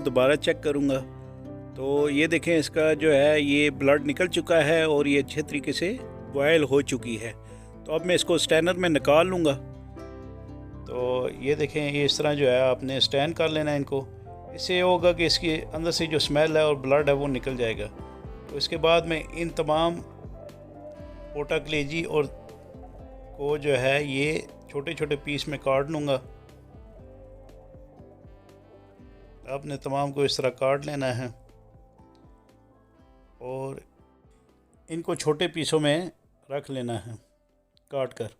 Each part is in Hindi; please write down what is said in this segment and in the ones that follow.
दोबारा चेक करूँगा तो ये देखें इसका जो है ये ब्लड निकल चुका है और ये अच्छे तरीके से बॉयल हो चुकी है। तो अब मैं इसको स्टैनर में निकाल लूँगा। तो ये देखें ये इस तरह जो है आपने स्टैन कर लेना है इनको। इससे ये होगा कि इसके अंदर से जो स्मेल है और ब्लड है वो निकल जाएगा। तो इसके बाद में इन तमाम पोटा कलेजी और को जो है ये छोटे छोटे पीस में काट लूँगा। आपने तमाम को इस तरह काट लेना है और इनको छोटे पीसों में रख लेना है काट कर।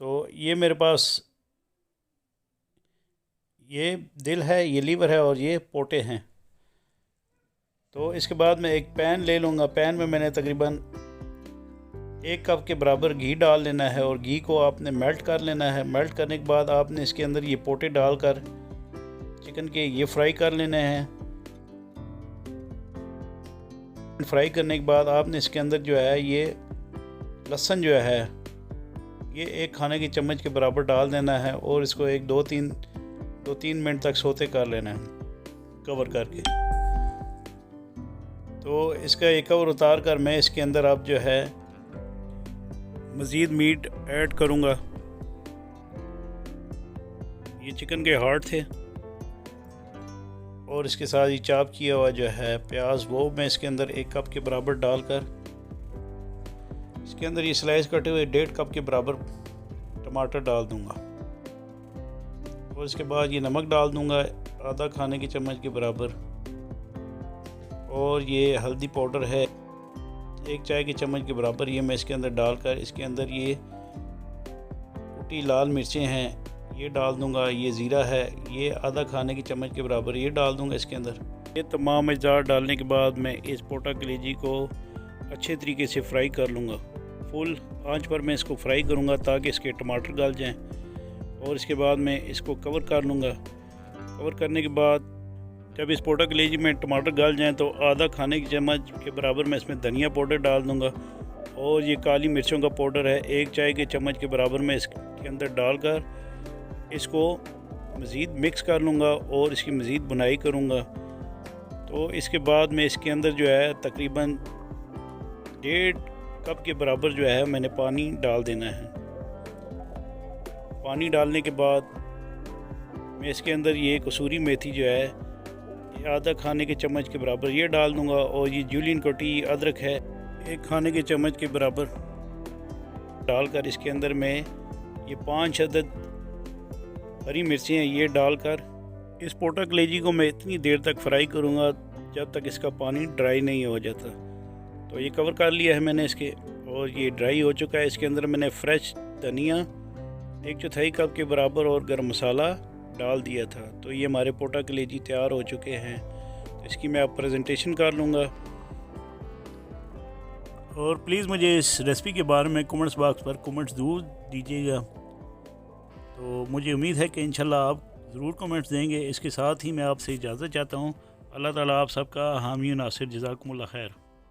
तो ये मेरे पास ये दिल है, ये लीवर है और ये पोटे हैं। तो इसके बाद मैं एक पैन ले लूँगा। पैन में मैंने तकरीबन 1 कप के बराबर घी डाल लेना है और घी को आपने मेल्ट कर लेना है। मेल्ट करने के बाद आपने इसके अंदर ये पोटे डालकर चिकन के ये फ्राई कर लेने हैं। फ्राई करने के बाद आपने इसके अंदर जो है ये लहसुन जो है ये 1 खाने की चम्मच के बराबर डाल देना है और इसको 2-3 मिनट तक सोते कर लेना है कवर करके। तो इसका एक कवर उतार कर मैं इसके अंदर अब जो है मज़ीद मीट ऐड करूँगा। ये चिकन के हार्ट थे और इसके साथ ही चॉप किया हुआ जो है प्याज वो मैं इसके अंदर 1 कप के बराबर डालकर इसके अंदर ये स्लाइस कटे हुए 1.5 कप के बराबर टमाटर डाल दूंगा और इसके बाद ये नमक डाल दूंगा आधा खाने की चम्मच के बराबर और ये हल्दी पाउडर है 1 चाय की चम्मच के बराबर ये मैं इसके अंदर डालकर इसके अंदर ये कुटी लाल मिर्चें हैं ये डाल दूंगा। ये ज़ीरा है ये आधा खाने की चम्मच के बराबर ये डाल दूंगा इसके अंदर। ये तमाम अज़ार डालने के बाद मैं इस पोटा कलेजी को अच्छे तरीके से फ्राई कर लूँगा। फुल आंच पर मैं इसको फ्राई करूँगा ताकि इसके टमाटर गल जाएं और इसके बाद मैं इसको कवर कर लूँगा। कवर करने के बाद जब इस पोटा कलेजी में टमाटर गल जाएं तो आधा खाने की चम्मच के बराबर मैं इसमें धनिया पाउडर डाल दूँगा और ये काली मिर्चों का पाउडर है 1 चाय के चम्मच के बराबर मैं इसके अंदर डालकर इसको मज़ीद मिक्स कर लूँगा और इसकी मज़ीद बुनाई करूँगा। तो इसके बाद मैं इसके अंदर जो है तकरीबन 1.5 कप के बराबर जो है मैंने पानी डाल देना है। पानी डालने के बाद मैं इसके अंदर ये कसूरी मेथी जो है ये आधा खाने के चम्मच के बराबर ये डाल दूँगा और ये जूलियन कटी अदरक है 1 खाने के चम्मच के बराबर डालकर इसके अंदर मैं ये 5 अदद हरी मिर्चें हैं ये डालकर इस पोटा कलेजी को मैं इतनी देर तक फ्राई करूँगा जब तक इसका पानी ड्राई नहीं हो जाता। तो ये कवर कर लिया है मैंने इसके और ये ड्राई हो चुका है। इसके अंदर मैंने फ्रेश धनिया 1/4 कप के बराबर और गरम मसाला डाल दिया था। तो ये हमारे पोटा कलेजी तैयार हो चुके हैं। तो इसकी मैं अब प्रेजेंटेशन कर लूँगा और प्लीज़ मुझे इस रेसिपी के बारे में कमेंट्स बॉक्स पर कमेंट्स ज़रूर दीजिएगा। तो मुझे उम्मीद है कि इंशाल्लाह आप ज़रूर कमेंट्स देंगे। इसके साथ ही मैं आपसे इजाज़त चाहता हूँ। अल्लाह ताला आप सबका हामी नासिर, जज़ाकुमुल्लाह खैर।